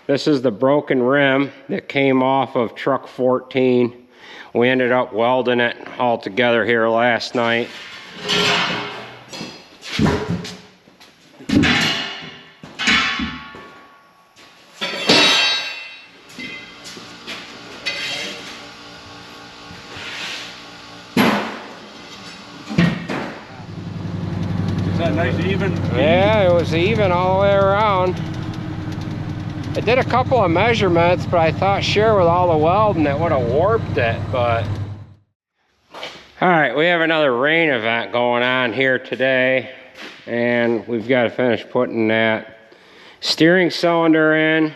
This is the broken rim that came off of truck 14. We ended up welding it all together here last night. Is that nice even? Yeah, it was even all the way around. I did a couple of measurements, but I thought sure with all the welding it would have warped it, but. All right, we have another rain event going on here today, and we've got to finish putting that steering cylinder in.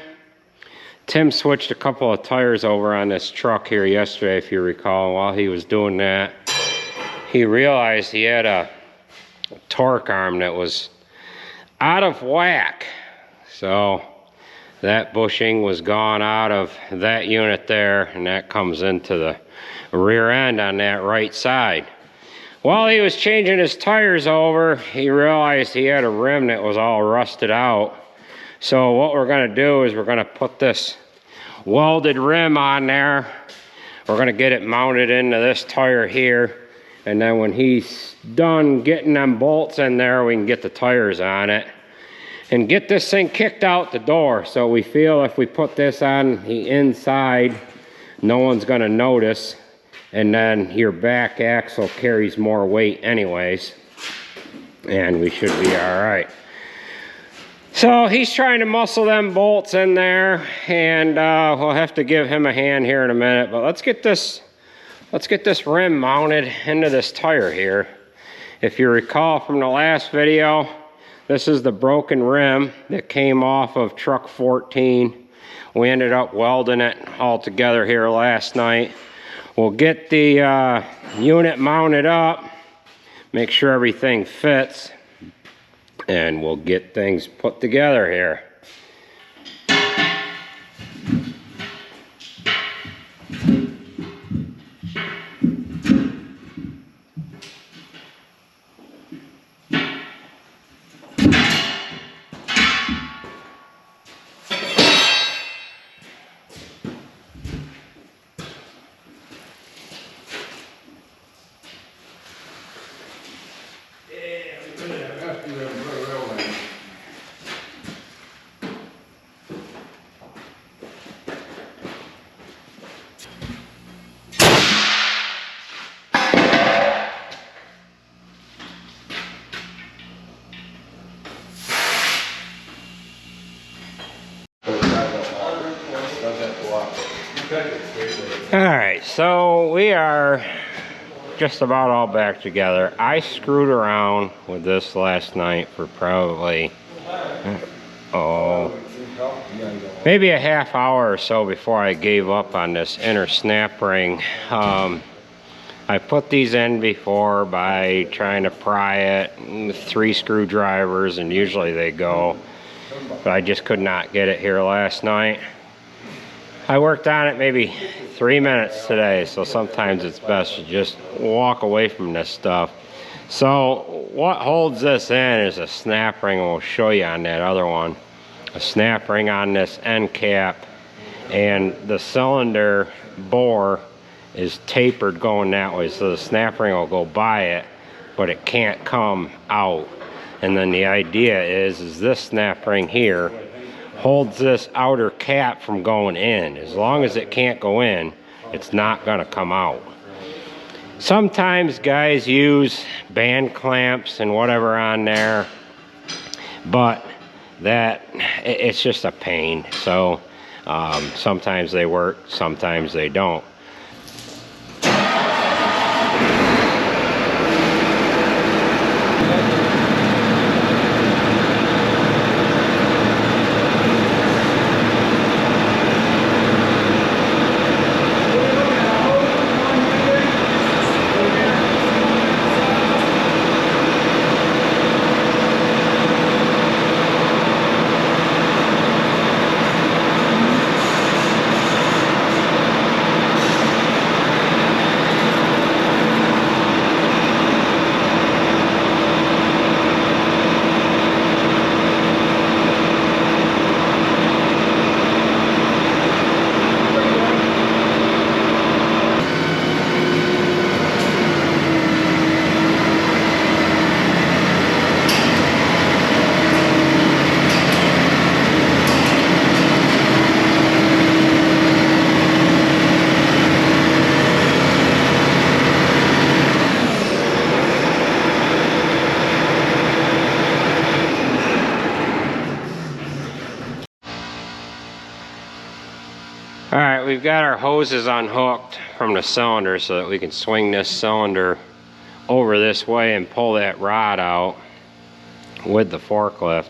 Tim switched a couple of tires over on this truck here yesterday, if you recall. While he was doing that, he realized he had a torque arm that was out of whack. So that bushing was gone out of that unit there, and that comes into the rear end on that right side. While he was changing his tires over, he realized he had a rim that was all rusted out. So what we're going to do is we're going to put this welded rim on there. We're going to get it mounted into this tire here, and then when he's done getting them bolts in there, we can get the tires on it and get this thing kicked out the door. So we feel if we put this on the inside, no one's going to notice, and then your back axle carries more weight anyways, and we should be all right. So he's trying to muscle them bolts in there, and we'll have to give him a hand here in a minute, but let's get this rim mounted into this tire here. If you recall from the last video, this is the broken rim that came off of truck 14. We ended up welding it all together here last night. We'll get the unit mounted up, make sure everything fits, and we'll get things put together here. Alright, so we are just about all back together. I screwed around with this last night for probably, maybe a half hour or so before I gave up on this inner snap ring. I put these in before by trying to pry it, 3 screwdrivers, and usually they go, but I just could not get it here last night. I worked on it maybe 3 minutes today, so sometimes it's best to just walk away from this stuff. So what holds this in is a snap ring, and we'll show you on that other one. A snap ring on this end cap, and the cylinder bore is tapered going that way, so the snap ring will go by it, but it can't come out. And then the idea is this snap ring here holds this outer cap from going in. As long as it can't go in, it's not going to come out. Sometimes guys use band clamps and whatever on there, but it's just a pain. So sometimes they work, sometimes they don't. All right, we've got our hoses unhooked from the cylinder so that we can swing this cylinder over this way and pull that rod out with the forklift.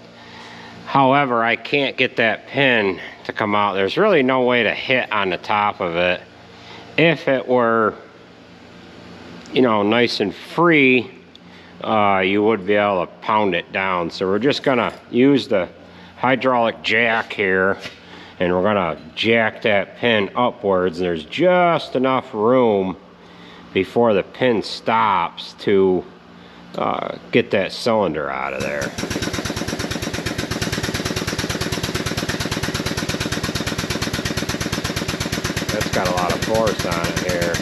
However, I can't get that pin to come out. There's really no way to hit on the top of it. If it were, you know, nice and free, you would be able to pound it down. So we're just gonna use the hydraulic jack here, and we're gonna jack that pin upwards. And there's just enough room before the pin stops to get that cylinder out of there. That's got a lot of force on it here.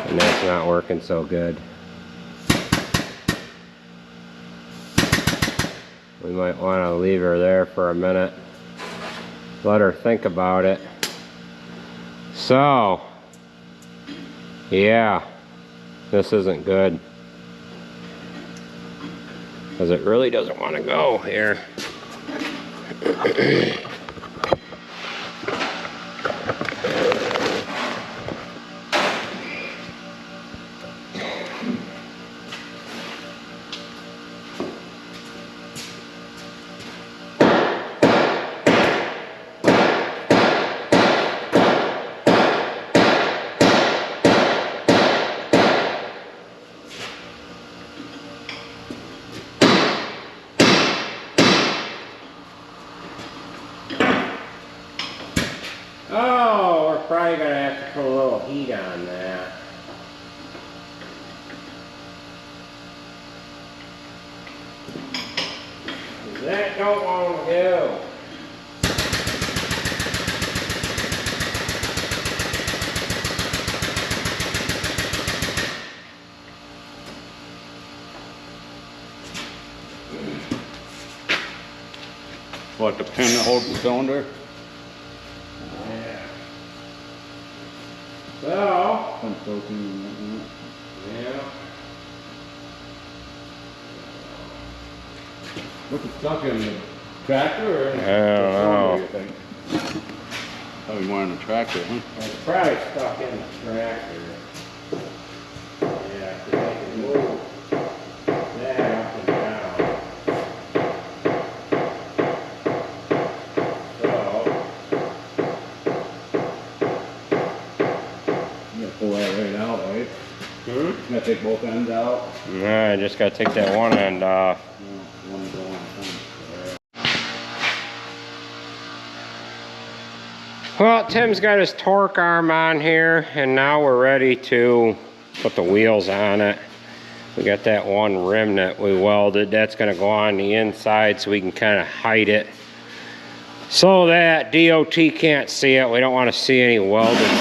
And that's not working so good. We might want to leave her there for a minute. Let her think about it. So, yeah, this isn't good. Because it really doesn't want to go here. Oh, we're probably gonna have to put a little heat on that. That don't want to go. What, the pin that holds the cylinder? So, yeah. What's it stuck in the tractor or in the don't know. cylinder, you think? Probably more in the tractor, huh? It's probably stuck in the tractor. Yeah, 'cause I can move that up and down. You gotta pull that right out, right? So, You gotta take both ends out. no, I just gotta take that one end off. One go on. Well, Tim's got his torque arm on here, and now we're ready to put the wheels on it. We got that one rim that we welded. That's gonna go on the inside so we can kind of hide it so that DOT can't see it. We don't want to see any welded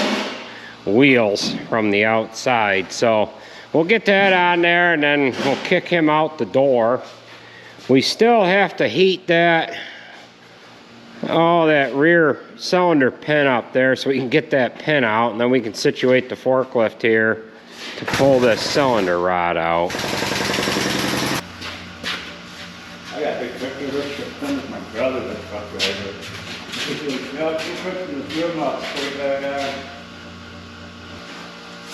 wheels from the outside. So we'll get that on there, and then we'll kick him out the door. We still have to heat that rear cylinder pin up there so we can get that pin out, and then we can situate the forklift here to pull this cylinder rod out. I got big pictures of the pin with my brother that truck driver. Yeah, two pictures of the rim up, put it back down.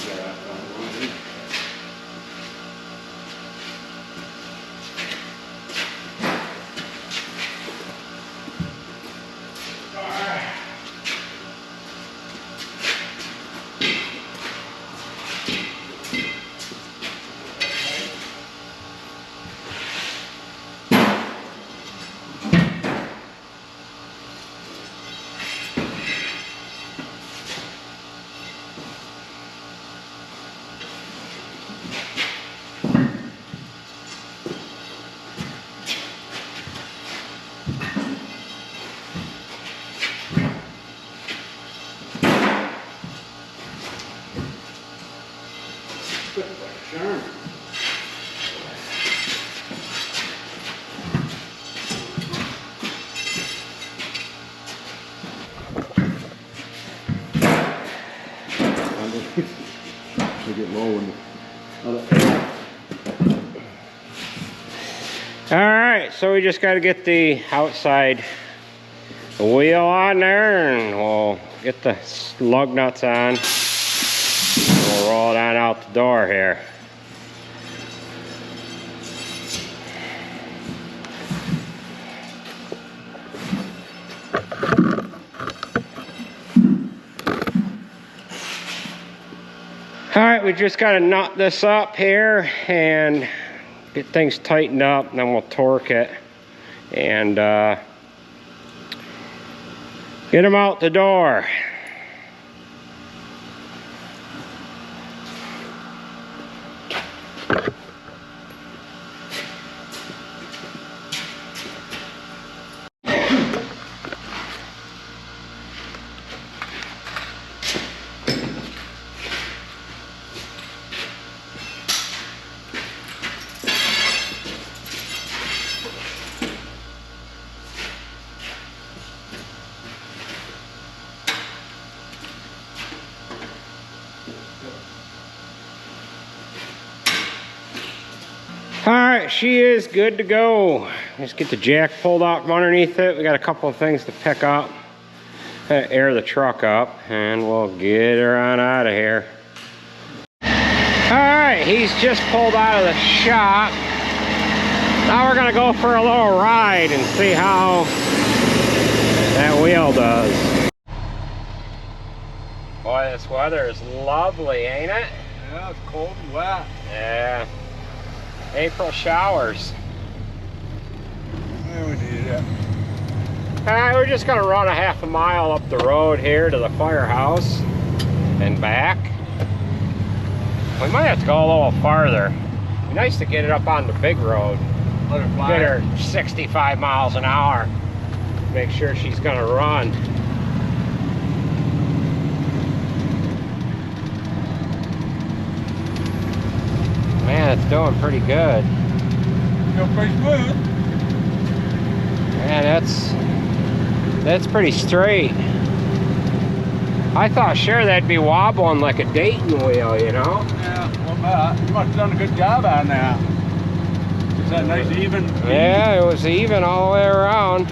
Yeah, that's not good. Sure. To get low and All right, so we just got to get the outside wheel on there, and we'll get the lug nuts on. We'll roll it on out the door here. All right, we just got to nut this up here and get things tightened up, and then we'll torque it and get them out the door. All right, she is good to go. Just get the jack pulled out from underneath it. We got a couple of things to pick up, air the truck up, and we'll get her on out of here. All right, he's just pulled out of the shop. Now we're gonna go for a little ride and see how that wheel does. Boy, this weather is lovely, ain't it? Yeah, it's cold and wet. Yeah. April showers. Yeah, we need it. Alright, we're just gonna run a half a mile up the road here to the firehouse and back. We might have to go a little farther. It'd be nice to get it up on the big road. Let her fly. Get her 65 miles an hour. Make sure she's gonna run. Man, it's doing pretty good. Feel pretty smooth. Man, that's pretty straight. I thought sure that'd be wobbling like a Dayton wheel, you know? Yeah, well, you must have done a good job on that. Is that nice even? Yeah, it was even all the way around.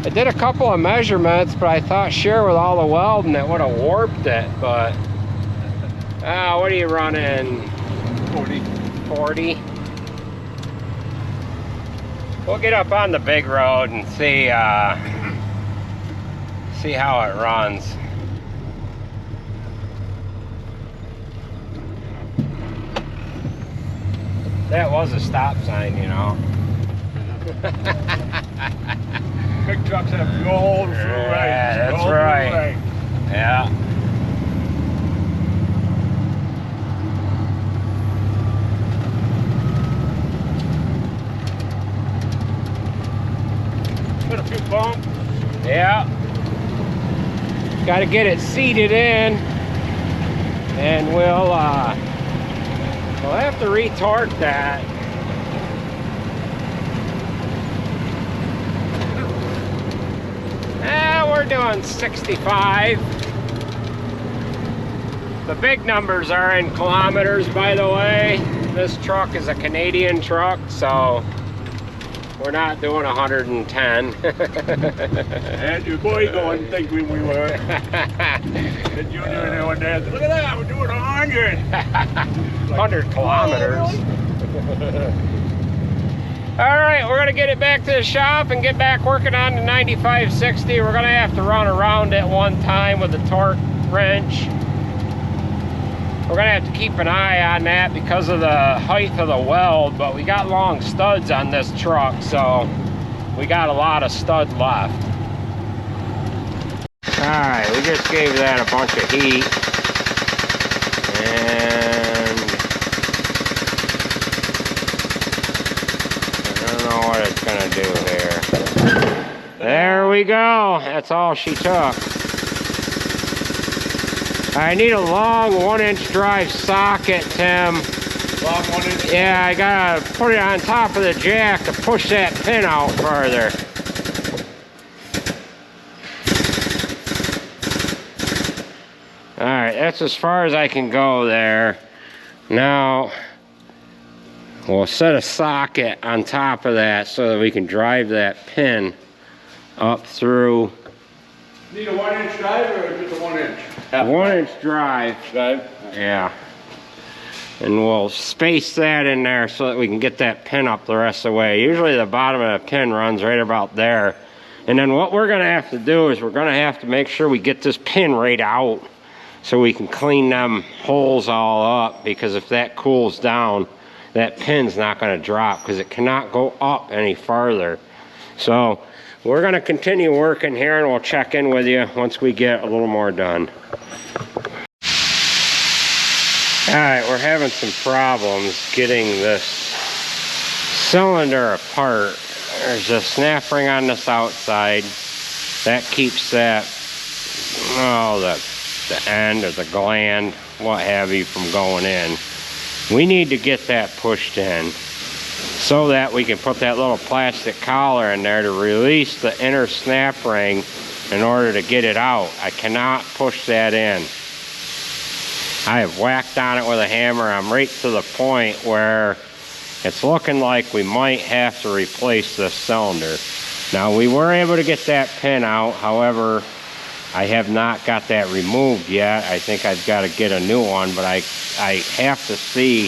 I did a couple of measurements, but I thought sure with all the welding it would have warped it, but what are you running? 40. We'll get up on the big road and see see how it runs. That was a stop sign, you know. Big trucks have gold through right. Yeah, that's right. Yeah. Put a few bumps. Yeah. Got to get it seated in, and we'll have to retorque that. We're doing 65. The big numbers are in kilometers, by the way. This truck is a Canadian truck, so we're not doing 110. And your boy going think we were. The junior and one day said, look at that, we're doing 100. 100 kilometers. Oh, really? All right, we're gonna get it back to the shop and get back working on the 9560. We're gonna have to run around it one time with the torque wrench. We're gonna have to keep an eye on that because of the height of the weld, but we got long studs on this truck, so we got a lot of studs left. All right, we just gave that a bunch of heat. And I don't know what it's gonna do here. There we go, that's all she took. I need a long 1-inch drive socket, Tim. Long 1-inch? Yeah, I gotta put it on top of the jack to push that pin out further. Alright, that's as far as I can go there. Now, We'll set a socket on top of that so that we can drive that pin up through. Need a 1-inch drive or just a 1-inch? 1-inch drive. Yeah. And we'll space that in there so that we can get that pin up the rest of the way. Usually the bottom of the pin runs right about there. And then what we're gonna have to do is we're gonna have to make sure we get this pin right out so we can clean them holes all up, because if that cools down, that pin's not gonna drop because it cannot go up any farther. So we're gonna continue working here and we'll check in with you once we get a little more done. All right, we're having some problems getting this cylinder apart. There's a snap ring on this outside. That keeps that, the end or the gland, what have you, from going in. We need to get that pushed in so that we can put that little plastic collar in there to release the inner snap ring in order to get it out. I cannot push that in. I have whacked on it with a hammer. I'm right to the point where it's looking like we might have to replace this cylinder. Now, we were able to get that pin out. However, I have not got that removed yet. I think I've got to get a new one, but I have to see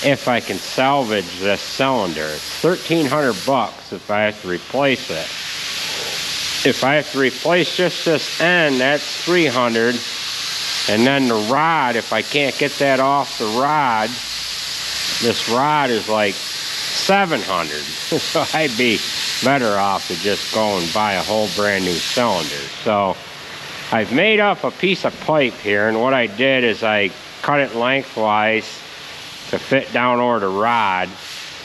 if I can salvage this cylinder. It's $1,300 if I have to replace it. If I have to replace just this end, that's $300. And then the rod, if I can't get that off the rod, this rod is like $700. So I'd be better off to just go and buy a whole brand new cylinder. So I've made up a piece of pipe here, and what I did is I cut it lengthwise to fit down over the rod,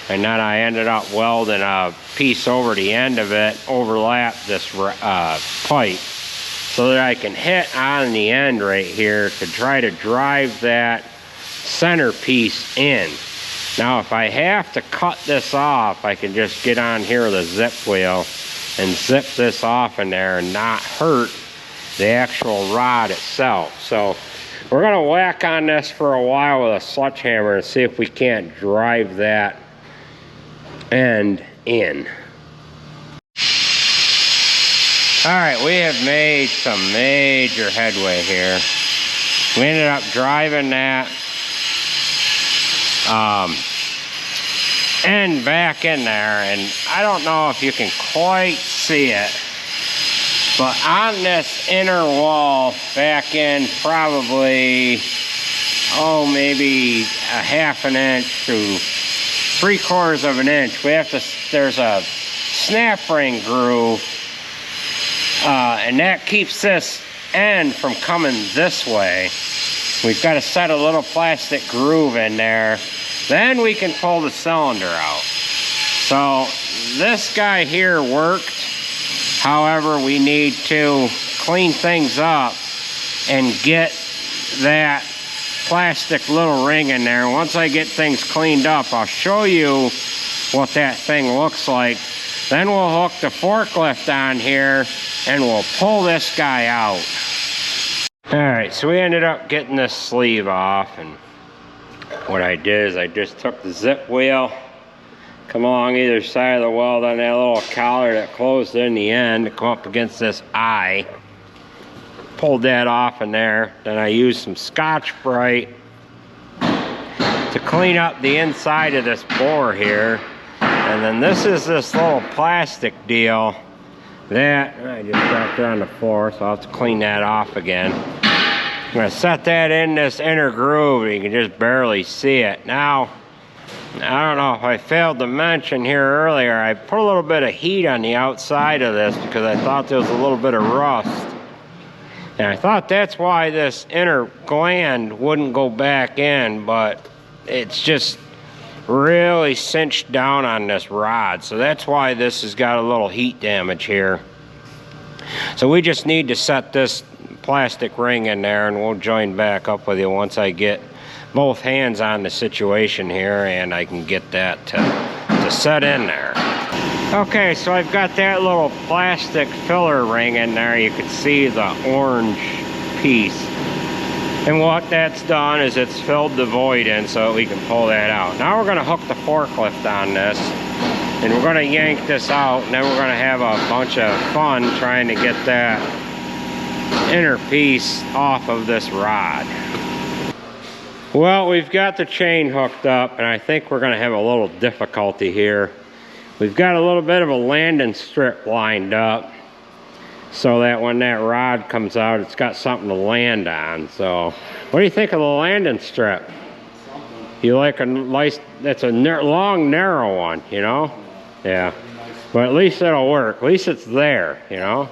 and then I ended up welding a piece over the end of it, overlap this pipe, so that I can hit on the end right here to try to drive that center piece in. Now, if I have to cut this off, I can just get on here with a zip wheel and zip this off in there and not hurt the actual rod itself. So we're gonna whack on this for a while with a sledgehammer and see if we can't drive that end in. All right, we have made some major headway here. We ended up driving that end back in there, and I don't know if you can quite see it, but on this inner wall back in probably, maybe a 1/2 inch to 3/4 of an inch, there's a snap ring groove, and that keeps this end from coming this way. We've got to set a little plastic groove in there. Then we can pull the cylinder out. So this guy here worked. However, we need to clean things up and get that plastic little ring in there. Once I get things cleaned up, I'll show you what that thing looks like. Then we'll hook the forklift on here and we'll pull this guy out. All right, so we ended up getting this sleeve off, and what I did is I just took the zip wheel, come along either side of the weld on that little collar that closed in the end to come up against this eye. Pulled that off in there. Then I used some Scotch-Brite to clean up the inside of this bore here. And then this is this little plastic deal that I just dropped it on the floor, so I'll have to clean that off again. I'm gonna set that in this inner groove and you can just barely see it. Now, I don't know if I failed to mention here earlier, I put a little bit of heat on the outside of this because I thought there was a little bit of rust. And I thought that's why this inner gland wouldn't go back in, but it's just really cinched down on this rod. So that's why this has got a little heat damage here. So we just need to set this plastic ring in there, and we'll join back up with you once I get both hands on the situation here and I can get that to set in there. Okay, so I've got that little plastic filler ring in there. You can see the orange piece. And what that's done is it's filled the void in so we can pull that out. Now we're gonna hook the forklift on this, and we're gonna yank this out, and then we're gonna have a bunch of fun trying to get that inner piece off of this rod. Well, we've got the chain hooked up, and I think we're gonna have a little difficulty here. We've got a little bit of a landing strip lined up, so that when that rod comes out, it's got something to land on. So, what do you think of the landing strip? You like a nice, that's a long, narrow one, you know? Yeah. But at least it'll work. At least it's there, you know?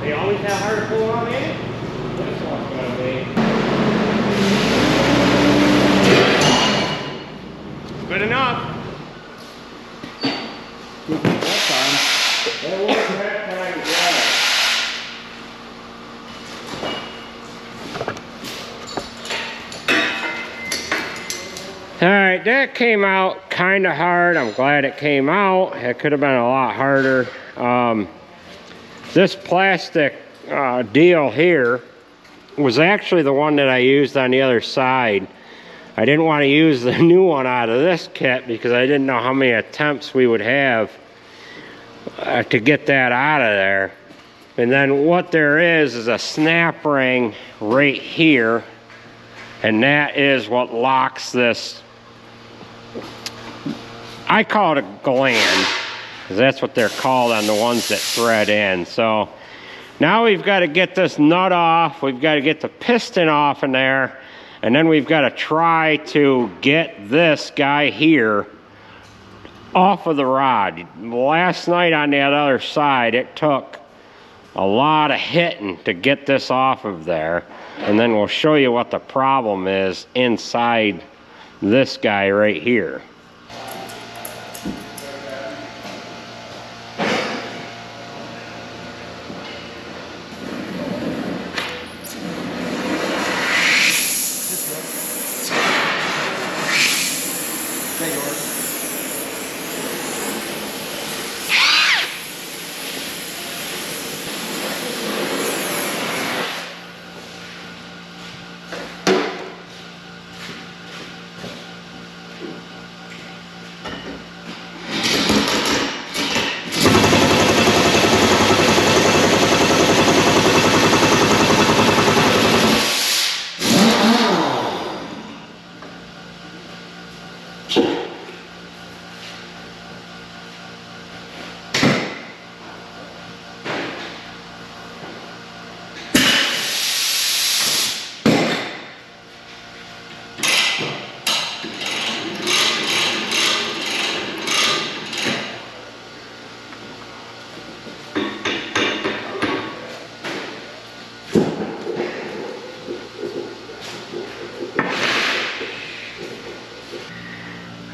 They always have hard to pull on in? This one's gonna be. Good enough. That time. That works that time, yeah. Alright, that came out kind of hard. I'm glad it came out. It could have been a lot harder. This plastic deal here was actually the one that I used on the other side. I didn't want to use the new one out of this kit because I didn't know how many attempts we would have to get that out of there. And then what there is a snap ring right here, and that is what locks this. I call it a gland, because that's what they're called on the ones that thread in. So now we've got to get this nut off, we've got to get the piston off in there, and then we've got to try to get this guy here off of the rod. Last night on that other side, it took a lot of hitting to get this off of there, and then we'll show you what the problem is inside this guy right here.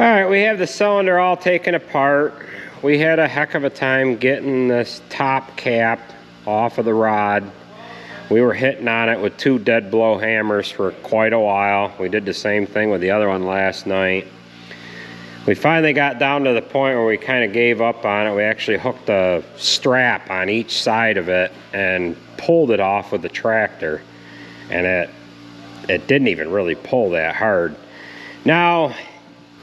All right, we have the cylinder all taken apart. We had a heck of a time getting this top cap off of the rod. We were hitting on it with 2 dead blow hammers for quite a while. We did the same thing with the other one last night. We finally got down to the point where we kind of gave up on it. We actually hooked a strap on each side of it and pulled it off with the tractor. And it didn't even really pull that hard. Now,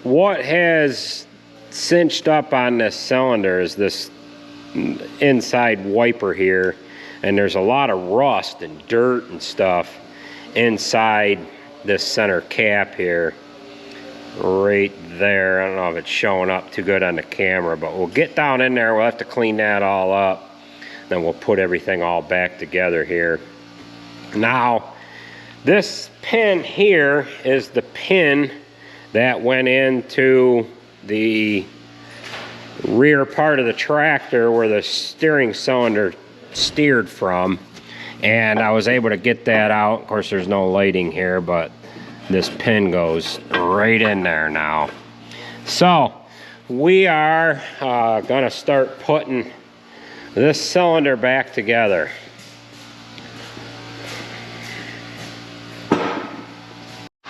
what has cinched up on this cylinder is this inside wiper here, and there's a lot of rust and dirt and stuff inside this center cap here, right there. I don't know if it's showing up too good on the camera, but we'll get down in there. We'll have to clean that all up, then we'll put everything all back together here. Now, this pin here is the pin that went into the rear part of the tractor where the steering cylinder steered from. And I was able to get that out. Of course, there's no lighting here, but this pin goes right in there now. So we are gonna start putting this cylinder back together.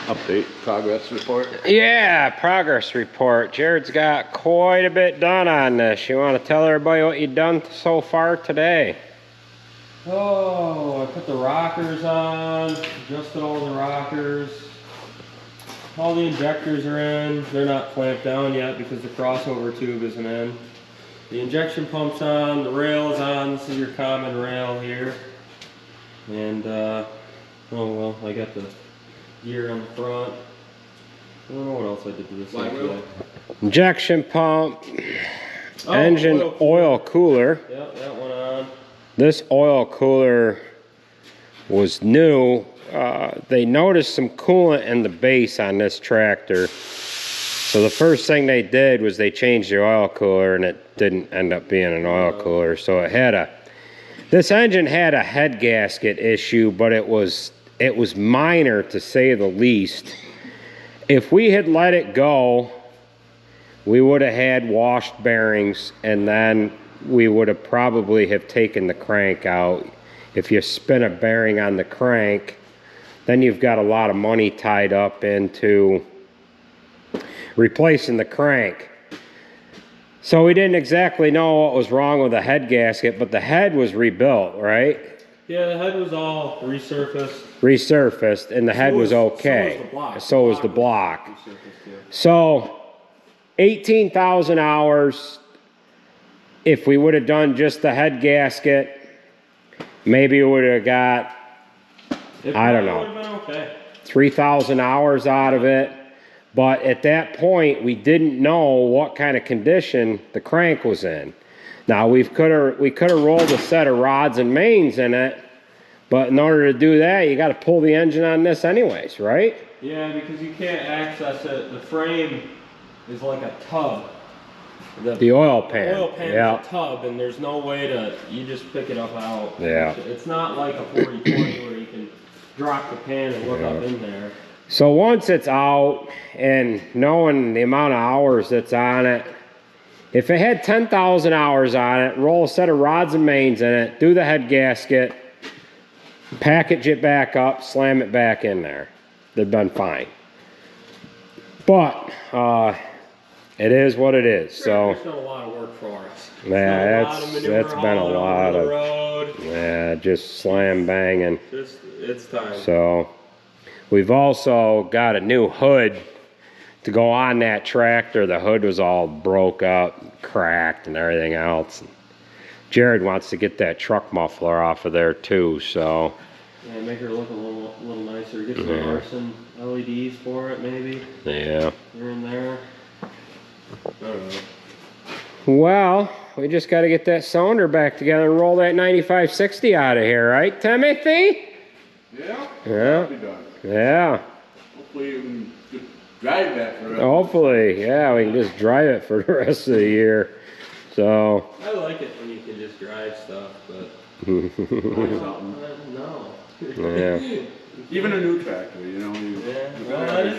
Update, progress report. Yeah, progress report. Jared's got quite a bit done on this. You want to tell everybody what you've done so far today? Oh, I put the rockers on, adjusted all the rockers. All the injectors are in. They're not clamped down yet because the crossover tube isn't in. The injection pump's on, the rail is on. This is your common rail here. And, oh well, I got the gear on the front. I don't know what else I did to this thing today. Injection pump, engine oil cooler. Yep, that one on. This oil cooler was new. They noticed some coolant in the base on this tractor. So the first thing they did was they changed the oil cooler, and it didn't end up being an oil cooler. So it had this engine had a head gasket issue, but it was minor to say the least. If we had let it go, we would have had washed bearings, and then we would have probably have taken the crank out. If you spin a bearing on the crank, then you've got a lot of money tied up into replacing the crank. So we didn't exactly know what was wrong with the head gasket, but the head was rebuilt, right? Yeah, the head was all resurfaced. Resurfaced, and the head was okay. So was the block. So 18,000 hours. If we would have done just the head gasket, maybe we would have got, I don't know, 3,000 hours out of it. But at that point, we didn't know what kind of condition the crank was in. Now we could have rolled a set of rods and mains in it, but in order to do that, you got to pull the engine on this anyways, right? Yeah, because you can't access it. The frame is like a tub. The oil pan. The oil pan is a tub, and there's no way to, you just pick it up out. Yeah. It's not like a 40-20 where you can drop the pan and look up in there. So once it's out, and knowing the amount of hours that's on it, if it had 10,000 hours on it, roll a set of rods and mains in it, do the head gasket, package it back up, slam it back in there, they've been fine. But it is what it is. So it's done a lot of work for us. yeah, that's been a lot of yeah, just slam banging. It's time. So we've also got a new hood to go on that tractor. The hood was all broke up, cracked, and everything else. Jared wants to get that truck muffler off of there too. So yeah, make her look a little nicer. Get some arson LEDs for it, maybe. Yeah. Here and there. I don't know. Well, we just got to get that cylinder back together and roll that 9560 out of here, right, Timothy? Yeah. Yeah. Be done. Yeah. Hopefully you can just drive that for the rest. Hopefully, yeah, we can just drive it for the rest of the year. So. I like it when you can just drive stuff, but Something. no. Yeah. Even a new tractor, you know. Yeah. Well,